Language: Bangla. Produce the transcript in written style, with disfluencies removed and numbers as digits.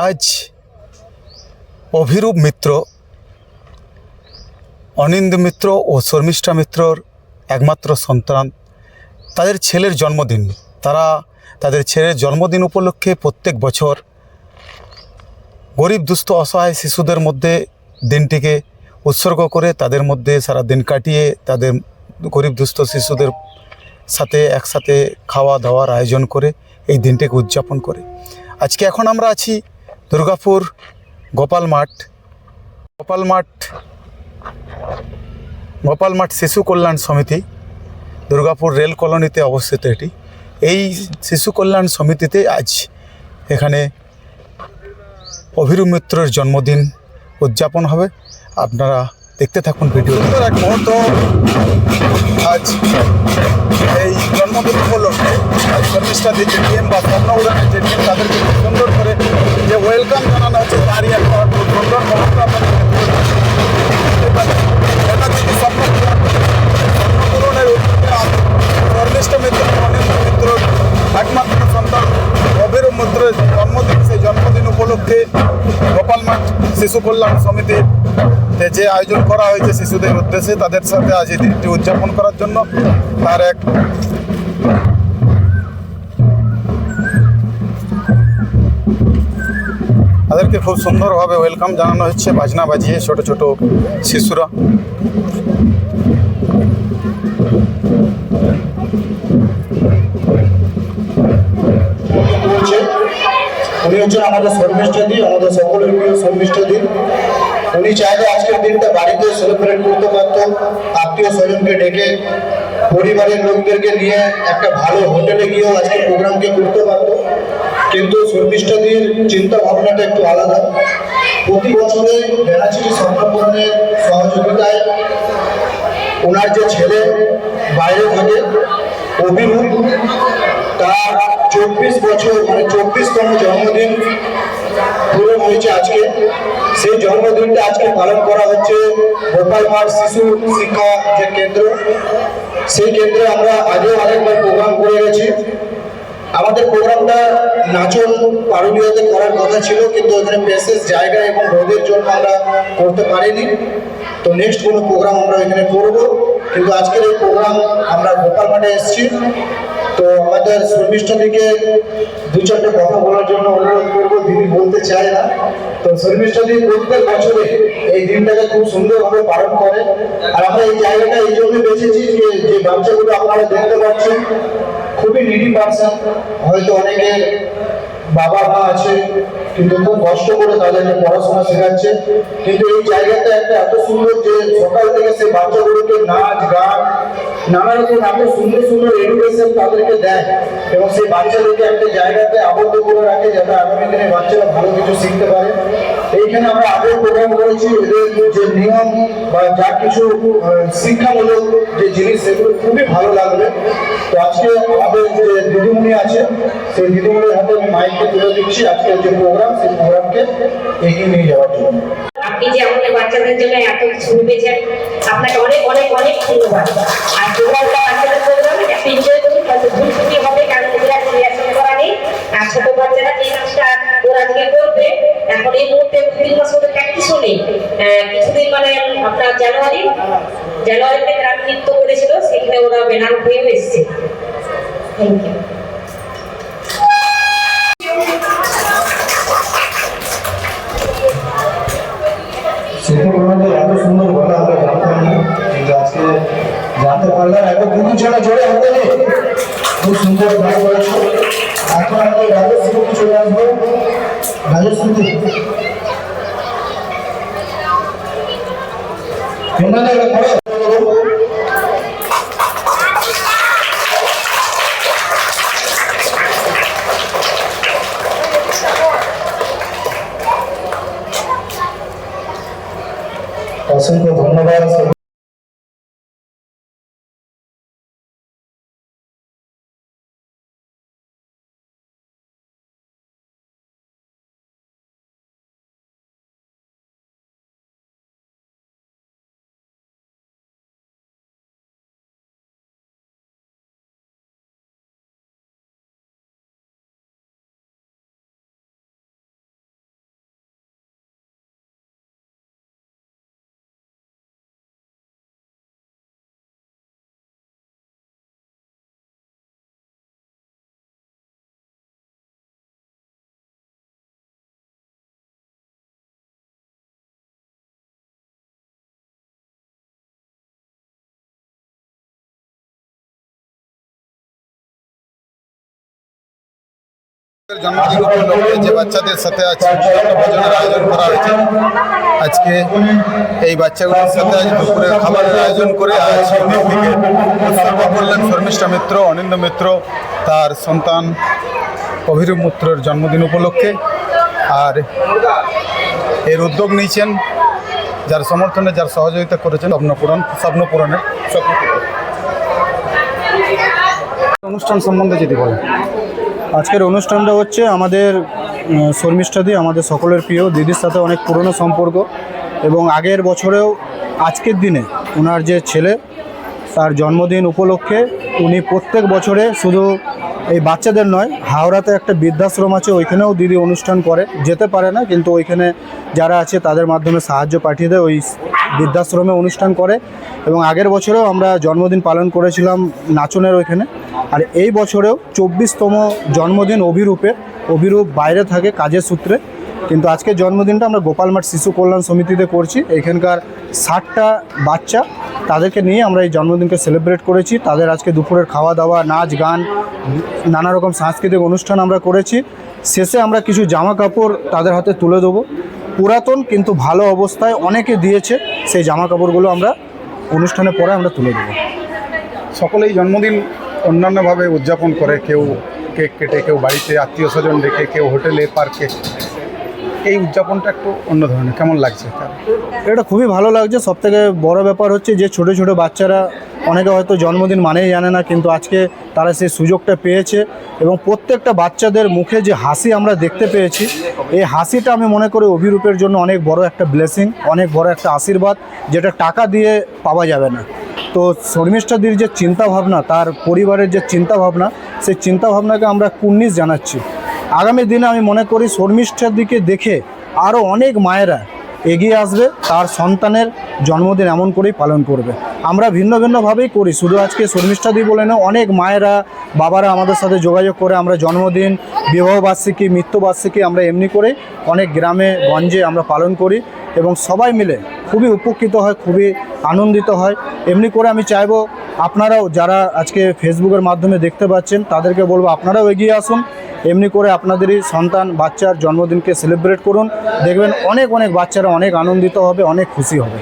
আজ অভিরূপ মিত্র, অনিন্দ মিত্র ও শর্মিষ্ঠা মিত্রর একমাত্র সন্তান, তাদের ছেলের জন্মদিন। তারা তাদের ছেলের জন্মদিন উপলক্ষে প্রত্যেক বছর গরিব দুস্থ অসহায় শিশুদের মধ্যে দিনটিকে উৎসর্গ করে তাদের মধ্যে সারা দিন কাটিয়ে তাদের গরিব দুস্থ শিশুদের সাথে একসাথে খাওয়া দাওয়ার আয়োজন করে এই দিনটিকে উদযাপন করে। আজকে এখন আমরা আছি দুর্গাপুর গোপাল মাঠ শিশু কল্যাণ সমিতি, দুর্গাপুর রেল কলোনিতে অবস্থিত এটি। এই শিশু কল্যাণ সমিতিতে আজ এখানে অভিরূপ মিত্রের জন্মদিন উদযাপন হবে। আপনারা দেখতে থাকুন ভিডিও। সুন্দর এক মুহূর্ত আজ এই জন্মদিন উপলক্ষে শর্মিষ্ঠা দি যে টিম বা স্বপ্ন উড়ানের যে টিম, তাদেরকে খুব সুন্দর করে যে ওয়েলকাম জানানো হচ্ছে, তারই একটা খুব সুন্দর মুহূর্ত আপনাদের স্বপ্নপূরণের উদ্যোগে শর্মিষ্ঠা মিত্র, অনিন্দ মিত্র একমাত্র সন্তান অভিরূপ মিত্রের জন্মদিন। সেই জন্মদিন উপলক্ষে গোপাল মাঠ শিশু কল্যাণ সমিতিতে যে আয়োজন করা হয়েছে শিশুদের উদ্দেশ্যে, তাদের সাথে আজ এই দিনটি উদযাপন করার জন্য তার এক তাদেরকে খুব সুন্দরভাবে ওয়েলকাম জানানো হচ্ছে বাজনা বাজিয়ে ছোট ছোট শিশুরা। উনি হচ্ছেন আমাদের শর্মিষ্ঠা দি, আমাদের সকলের প্রিয় শর্মিষ্ঠা দি। উনি চাইলে আজকের দিনটা বাড়িতে সেলিব্রেট করতে পারত, আত্মীয় স্বজনকে ডেকে পরিবারের লোকদেরকে নিয়ে একটা ভালো হোটেলে গিয়েও আজকে প্রোগ্রামকে করতে পারত, কিন্তু শর্মিষ্ঠা দির চিন্তা ভাবনাটা একটু আলাদা। প্রতি বছরে বেনাচিরি স্বপ্নপূরণের সহযোগিতায় ওনার যে ছেলে বাইরে থাকে অভিরূপ, তার 24 বছর মানে 24তম জন্মদিন পূরণ হয়েছে আজকে। সেই জন্মদিনটা আজকে পালন করা হচ্ছে গোপাল মাঠ শিশু শিক্ষা যে কেন্দ্র, সেই কেন্দ্রে আমরা আগেও অনেকবার প্রোগ্রাম করে গেছি। আমাদের প্রোগ্রামটা নাচন পারুলিয়াতে করার কথা ছিল, কিন্তু ওখানে প্যাসেজ জায়গা এবং রোদের জন্য আমরা করতে পারিনি। তো নেক্সট কোনো প্রোগ্রাম আমরা এখানে করব, কিন্তু আজকের এই প্রোগ্রাম আমরা গোপাল মাঠে এসেছি। তো আমাদের শর্মিষ্ঠা দিকে দু চারটে কথা বলার জন্য অনুরোধ করবো, দিদি বলতে চায় না। তো শর্মিষ্ঠা দি প্রত্যেক বছরে এই দিনটাকে খুব সুন্দরভাবে পালন করে। আর আমরা এই জায়গাটা এই জন্য বেছেছি যে বাচ্চাগুলো আপনারা দেখতে পাচ্ছেন খুবই নিডি পার্সন, হয়তো অনেকে বাবা মা আছে কিন্তু খুব কষ্ট করে তাদেরকে পড়াশোনা শেখাচ্ছে, কিন্তু এই জায়গাটা একটা এত সুন্দর যে সকাল থেকে সেই বাচ্চাগুলোকে নাচ গান নানা রকম এত সুন্দর সুন্দর এডুকেশন তাদেরকে দেয় এবং সেই বাচ্চাদেরকে একটা জায়গাতে আবদ্ধ করে রাখে যাতে আগামী দিনে বাচ্চারা ভালো কিছু শিখতে পারে। এইখানে আমরা আগেও প্রোগ্রাম করেছি, এদের যে নিয়ম বা যা কিছু শিক্ষামূলক যে জিনিস সেগুলো খুবই ভালো লাগবে। তো আজকে আমাদের যে দিদিমণি আছে সেই দিদিমণির হাতে আমি মাইককে তুলে দিচ্ছি আজকের যে প্রোগ্রাম, সেই প্রোগ্রামকে এগিয়ে নিয়ে যাওয়ার জন্য। আপনি যে আমাদের বাচ্চাদের জন্য এত কিছু ভেবেছেন, আপনাকে অনেক অনেক অনেক ধন্যবাদ। আর প্রোগ্রামটা বাচ্চাদের প্রোগ্রামে একটা এনজয় করুন, হয়তো ভুল ছুটি হবে কারণ ওদের একটা রিয়াকশন করা নেই। আর ছোট বাচ্চারা যে নাচটা ওরা আজকে করবে, এখন এই মুহূর্তে 2-3 মাস ওদের প্র্যাকটিসও নেই। কিছুদিন মানে আপনার জানুয়ারিতে গ্রাম নৃত্য করেছিল, সেখানে ওরা ব্যানার হয়েও এসছে। Thank you. এত সুন্দর গলা আমরা জানতাম না, কিন্তু আজকে জানতে পারলাম। এত দুটো ছেলে জোরে হাতে নেই, খুব সুন্দর গান করেছো। এখন আমাদের রাজশ্রীতে চলে আসবো। রাজশ্রীতে অসংখ্য ধন্যবাদ। জন্মদিন উপলক্ষে যে বাচ্চাদের সাথে আজকে ভোজনের আয়োজন করা হয়েছে, আজকে এই বাচ্চাগুলোর সাথে আজ দুপুরের খাবারের আয়োজন করে আজ থেকে উৎসর্গ করলেন শর্মিষ্ঠা মিত্র, অনিন্দ মিত্র তার সন্তান অভিরূপ মিত্রর জন্মদিন উপলক্ষে। আর এর উদ্যোগ নিয়েছেন, যার সমর্থনে, যার সহযোগিতা করেছেন স্বপ্নপূরণের অনুষ্ঠান সম্বন্ধে যদি বলেন। আজকের অনুষ্ঠানটা হচ্ছে আমাদের শর্মিষ্ঠাদি, আমাদের সকলের প্রিয় দিদির সাথে অনেক পুরনো সম্পর্ক, এবং আগের বছরেও আজকের দিনে ওনার যে ছেলে তার জন্মদিন উপলক্ষে উনি প্রত্যেক বছরে শুধু এই বাচ্চাদের নয়, হাওড়াতে একটা বৃদ্ধাশ্রম আছে, ওইখানেও দিদি অনুষ্ঠান করে, যেতে পারে না কিন্তু ওইখানে যারা আছে তাদের মাধ্যমে সাহায্য পাঠিয়ে দেয়, ওই বৃদ্ধাশ্রমে অনুষ্ঠান করে। এবং আগের বছরেও আমরা জন্মদিন পালন করেছিলাম নাচনের ওইখানে। আর এই বছরেও 24তম জন্মদিন অভিরূপ বাইরে থাকে কাজের সূত্রে, কিন্তু আজকের জন্মদিনটা আমরা গোপালমাঠ শিশু কল্যাণ সমিতিতে করছি। এখানকার 60টা বাচ্চা, তাদেরকে নিয়ে আমরা এই জন্মদিনকে সেলিব্রেট করেছি। তাদের আজকে দুপুরের খাওয়া দাওয়া, নাচ গান, নানা রকম সাংস্কৃতিক অনুষ্ঠান আমরা করেছি। শেষে আমরা কিছু জামা কাপড় তাদের হাতে তুলে দেবো, পুরাতন কিন্তু ভালো অবস্থায় অনেকে দিয়েছে, সেই জামা কাপড়গুলো আমরা অনুষ্ঠানের পরে আমরা তুলে দেবো। সকলেই জন্মদিন অন্যান্যভাবে উদযাপন করে, কেউ কেক কেটে, কেউ বাড়িতে আত্মীয় স্বজন রেখে, কেউ হোটেলে, পার্কে। এই উদযাপনটা একটু অন্য ধরনের, কেমন লাগছে? এটা খুবই ভালো লাগছে। সবথেকে বড় ব্যাপার হচ্ছে যে ছোটো ছোটো বাচ্চারা, অনেকে হয়তো জন্মদিন মানেই জানে না, কিন্তু আজকে তারা সেই সুযোগটা পেয়েছে, এবং প্রত্যেকটা বাচ্চাদের মুখে যে হাসি আমরা দেখতে পেয়েছি, এই হাসিটা আমি মনে করি অভিরূপের জন্য অনেক বড় একটা ব্লেসিং, অনেক বড় একটা আশীর্বাদ, যেটা টাকা দিয়ে পাওয়া যাবে না। তো শর্মিষ্ঠাদির যে চিন্তাভাবনা, তার পরিবারের যে চিন্তাভাবনা, সেই চিন্তাভাবনাকে আমরা কুর্নিশ জানাচ্ছি। আগামী দিনে আমি মনে করি শর্মিষ্ঠাদিকে দেখে আরও অনেক মায়েরা এগিয়ে আসবে, তার সন্তানের জন্মদিন এমন করেই পালন করবে। আমরা ভিন্ন ভিন্নভাবেই করি, শুধু আজকে শর্মিষ্ঠাদি বলে না, অনেক মায়েরা, বাবারা আমাদের সাথে যোগাযোগ করে আমরা জন্মদিন, বিবাহবার্ষিকী, মৃত্যুবার্ষিকী আমরা এমনি করে অনেক গ্রামে গঞ্জে আমরা পালন করি, এবং সবাই মিলে খুবই উপকৃত হয়, খুবই আনন্দিত হয়। এমনি করে আমি চাইবো আপনারাও যারা আজকে ফেসবুকের মাধ্যমে দেখতে পাচ্ছেন, তাদেরকে বলবো আপনারাও এগিয়ে আসুন, এমনি করে আপনাদেরই সন্তান বাচ্চার জন্মদিনকে সেলিব্রেট করুন। দেখবেন অনেক বাচ্চারা অনেক আনন্দিত হবে, অনেক খুশি হবে।